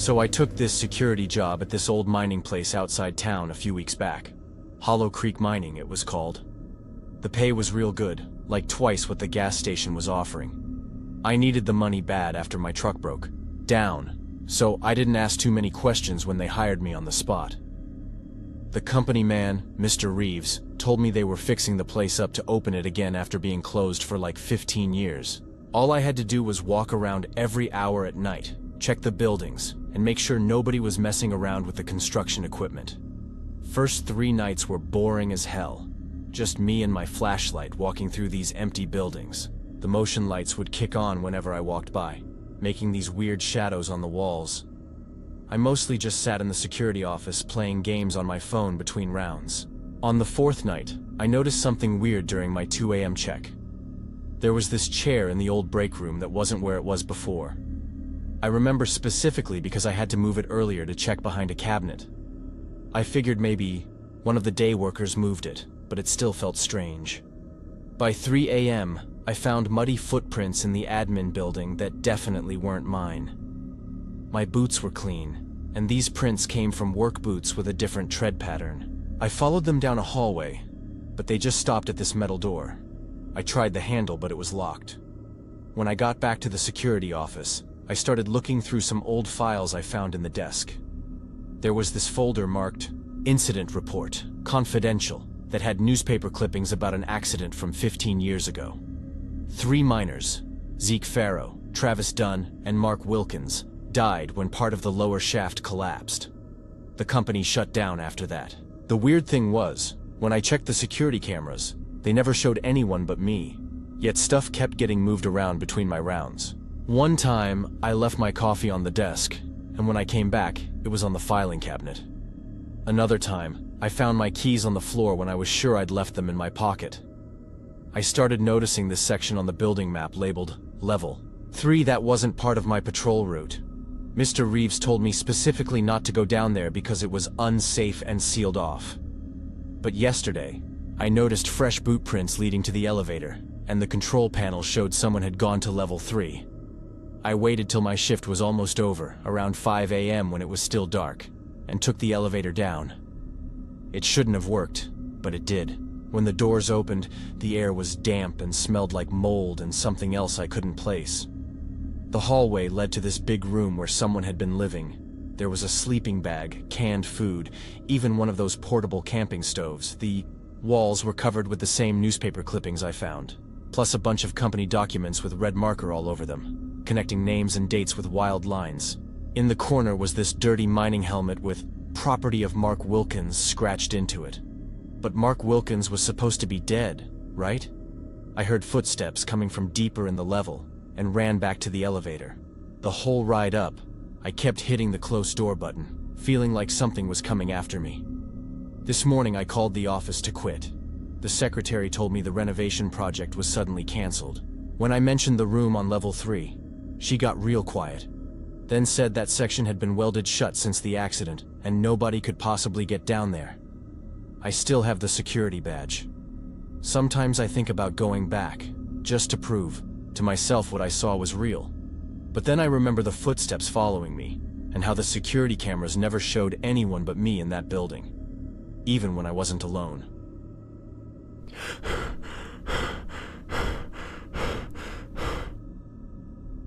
So I took this security job at this old mining place outside town a few weeks back. Hollow Creek Mining, it was called. The pay was real good, like twice what the gas station was offering. I needed the money bad after my truck broke down, so I didn't ask too many questions when they hired me on the spot. The company man, Mr. Reeves, told me they were fixing the place up to open it again after being closed for like 15 years. All I had to do was walk around every hour at night, check the buildings, and make sure nobody was messing around with the construction equipment. First 3 nights were boring as hell. Just me and my flashlight walking through these empty buildings. The motion lights would kick on whenever I walked by, making these weird shadows on the walls. I mostly just sat in the security office playing games on my phone between rounds. On the 4th night, I noticed something weird during my 2 a.m. check. There was this chair in the old break room that wasn't where it was before. I remember specifically because I had to move it earlier to check behind a cabinet. I figured maybe one of the day workers moved it, but it still felt strange. By 3 a.m., I found muddy footprints in the admin building that definitely weren't mine. My boots were clean, and these prints came from work boots with a different tread pattern. I followed them down a hallway, but they just stopped at this metal door. I tried the handle, but it was locked. When I got back to the security office, I started looking through some old files I found in the desk. There was this folder marked Incident Report, Confidential, that had newspaper clippings about an accident from 15 years ago. 3 miners, Zeke Farrow, Travis Dunn, and Mark Wilkins, died when part of the lower shaft collapsed. The company shut down after that. The weird thing was, when I checked the security cameras, they never showed anyone but me, yet stuff kept getting moved around between my rounds. One time, I left my coffee on the desk, and when I came back, it was on the filing cabinet. Another time, I found my keys on the floor when I was sure I'd left them in my pocket. I started noticing this section on the building map labeled Level 3 that wasn't part of my patrol route. Mr. Reeves told me specifically not to go down there because it was unsafe and sealed off. But yesterday, I noticed fresh boot prints leading to the elevator, and the control panel showed someone had gone to Level 3. I waited till my shift was almost over, around 5 a.m. when it was still dark, and took the elevator down. It shouldn't have worked, but it did. When the doors opened, the air was damp and smelled like mold and something else I couldn't place. The hallway led to this big room where someone had been living. There was a sleeping bag, canned food, even one of those portable camping stoves. The walls were covered with the same newspaper clippings I found, plus a bunch of company documents with red marker all over them, connecting names and dates with wild lines. In the corner was this dirty mining helmet with "Property of Mark Wilkins" scratched into it. But Mark Wilkins was supposed to be dead, right? I heard footsteps coming from deeper in the level and ran back to the elevator. The whole ride up, I kept hitting the close door button, feeling like something was coming after me. This morning I called the office to quit. The secretary told me the renovation project was suddenly canceled. When I mentioned the room on Level 3, she got real quiet, then said that section had been welded shut since the accident and nobody could possibly get down there. I still have the security badge. Sometimes I think about going back, just to prove to myself what I saw was real. But then I remember the footsteps following me, and how the security cameras never showed anyone but me in that building, even when I wasn't alone.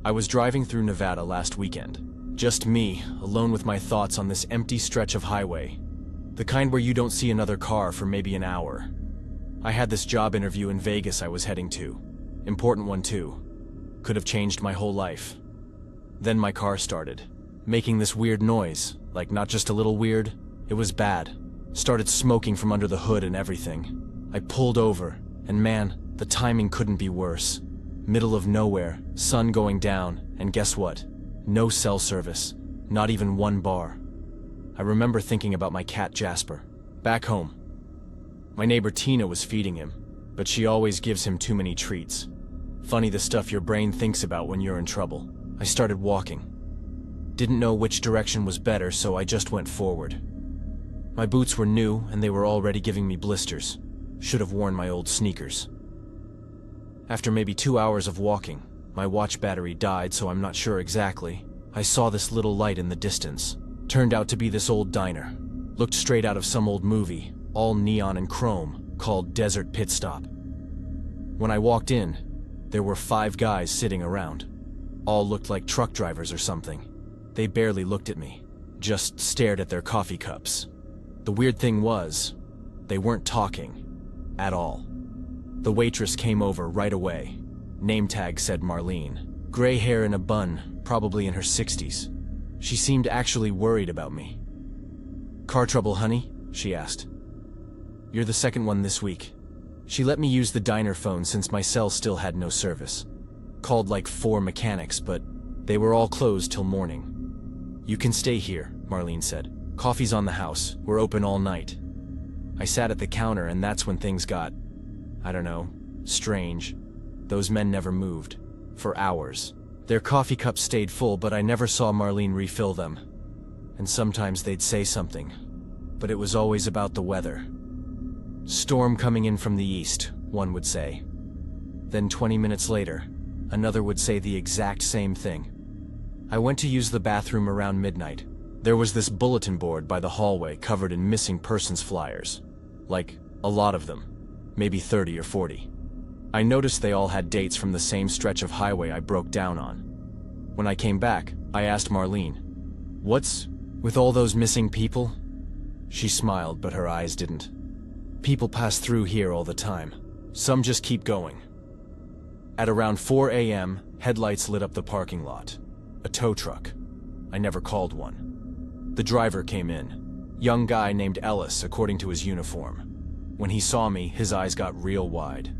I was driving through Nevada last weekend. Just me, alone with my thoughts on this empty stretch of highway. The kind where you don't see another car for maybe an hour. I had this job interview in Vegas I was heading to. Important one too. Could have changed my whole life. Then my car started, making this weird noise, like not just a little weird, it was bad. Started smoking from under the hood and everything. I pulled over, and man, the timing couldn't be worse. Middle of nowhere, sun going down, and guess what? No cell service, not even one bar. I remember thinking about my cat Jasper, back home. My neighbor Tina was feeding him, but she always gives him too many treats. Funny the stuff your brain thinks about when you're in trouble. I started walking. Didn't know which direction was better, so I just went forward. My boots were new, and they were already giving me blisters. Should have worn my old sneakers. After maybe 2 hours of walking, my watch battery died, so I'm not sure exactly. I saw this little light in the distance. Turned out to be this old diner. Looked straight out of some old movie, all neon and chrome, called Desert Pit Stop. When I walked in, there were 5 guys sitting around. All looked like truck drivers or something. They barely looked at me, just stared at their coffee cups. The weird thing was, they weren't talking at all. The waitress came over right away. Name tag said Marlene. Gray hair in a bun, probably in her 60s. She seemed actually worried about me. "Car trouble, honey?" she asked. "You're the second one this week." She let me use the diner phone since my cell still had no service. Called like 4 mechanics, but they were all closed till morning. "You can stay here," Marlene said. "Coffee's on the house. We're open all night." I sat at the counter, and that's when things got, I don't know, strange. Those men never moved. For hours. Their coffee cups stayed full, but I never saw Marlene refill them. And sometimes they'd say something, but it was always about the weather. "Storm coming in from the east," one would say. Then 20 minutes later, another would say the exact same thing. I went to use the bathroom around midnight. There was this bulletin board by the hallway covered in missing persons flyers. Like, a lot of them. Maybe 30 or 40. I noticed they all had dates from the same stretch of highway I broke down on. When I came back, I asked Marlene, "What's with all those missing people?" She smiled, but her eyes didn't. "People pass through here all the time. Some just keep going." At around 4 a.m., headlights lit up the parking lot. A tow truck. I never called one. The driver came in. Young guy named Ellis, according to his uniform. When he saw me, his eyes got real wide.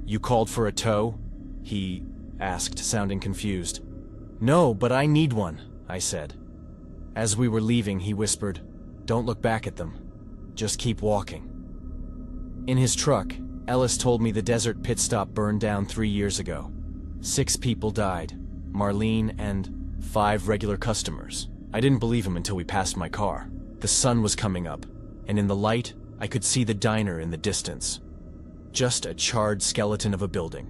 "You called for a tow?" he asked, sounding confused. "No, but I need one," I said. As we were leaving, he whispered, "Don't look back at them. Just keep walking." In his truck, Ellis told me the Desert Pit Stop burned down 3 years ago. 6 people died, Marlene and 5 regular customers. I didn't believe him until we passed my car. The sun was coming up, and in the light, I could see the diner in the distance. Just a charred skeleton of a building.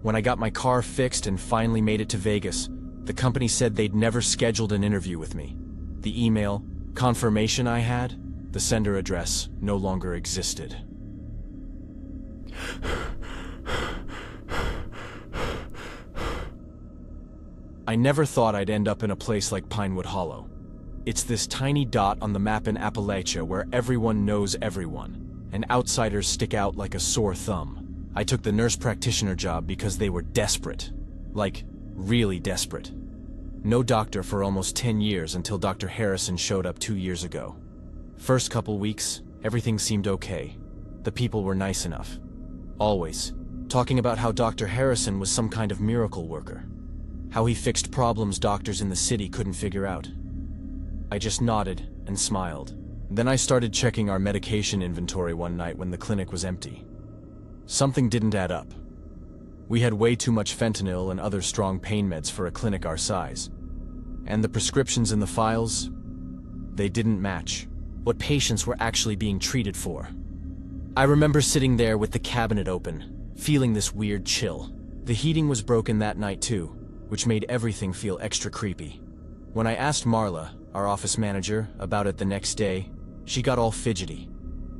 When I got my car fixed and finally made it to Vegas, the company said they'd never scheduled an interview with me. The email, confirmation I had, the sender address no longer existed. I never thought I'd end up in a place like Pinewood Hollow. It's this tiny dot on the map in Appalachia where everyone knows everyone, and outsiders stick out like a sore thumb. I took the nurse practitioner job because they were desperate. Like, really desperate. No doctor for almost 10 years until Dr. Harrison showed up 2 years ago. First couple weeks, everything seemed okay. The people were nice enough. Always. Talking about how Dr. Harrison was some kind of miracle worker. How he fixed problems doctors in the city couldn't figure out. I just nodded and smiled. Then I started checking our medication inventory one night when the clinic was empty. Something didn't add up. We had way too much fentanyl and other strong pain meds for a clinic our size. And the prescriptions in the files, they didn't match what patients were actually being treated for. I remember sitting there with the cabinet open, feeling this weird chill. The heating was broken that night too, which made everything feel extra creepy. When I asked Marla, our office manager, about it the next day, she got all fidgety.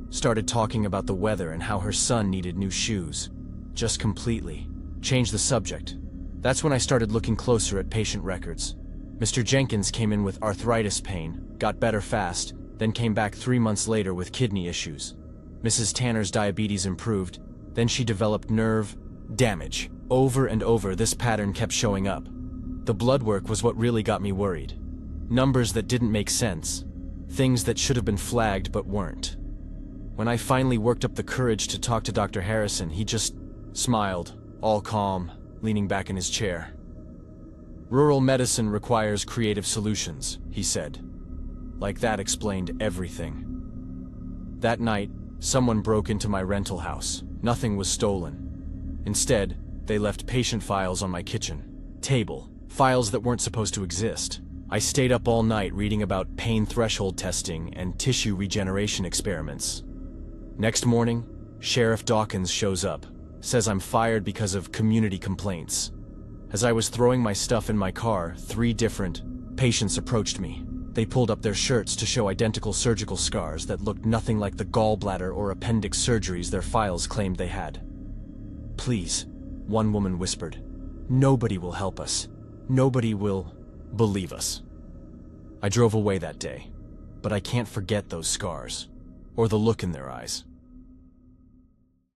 Started talking about the weather and how her son needed new shoes. Just completely changed the subject. That's when I started looking closer at patient records. Mr. Jenkins came in with arthritis pain, got better fast, then came back 3 months later with kidney issues. Mrs. Tanner's diabetes improved, then she developed nerve damage. Over and over, this pattern kept showing up. The blood work was what really got me worried. Numbers that didn't make sense. Things that should have been flagged but weren't. When I finally worked up the courage to talk to Dr. Harrison, he just smiled, all calm, leaning back in his chair. "Rural medicine requires creative solutions," he said. Like that explained everything. That night, someone broke into my rental house. Nothing was stolen. Instead, they left patient files on my kitchen table, files that weren't supposed to exist. I stayed up all night reading about pain threshold testing and tissue regeneration experiments. Next morning, Sheriff Dawkins shows up, says I'm fired because of community complaints. As I was throwing my stuff in my car, 3 different patients approached me. They pulled up their shirts to show identical surgical scars that looked nothing like the gallbladder or appendix surgeries their files claimed they had. "Please," one woman whispered. "Nobody will help us. Nobody will believe us." I drove away that day, but I can't forget those scars, or the look in their eyes.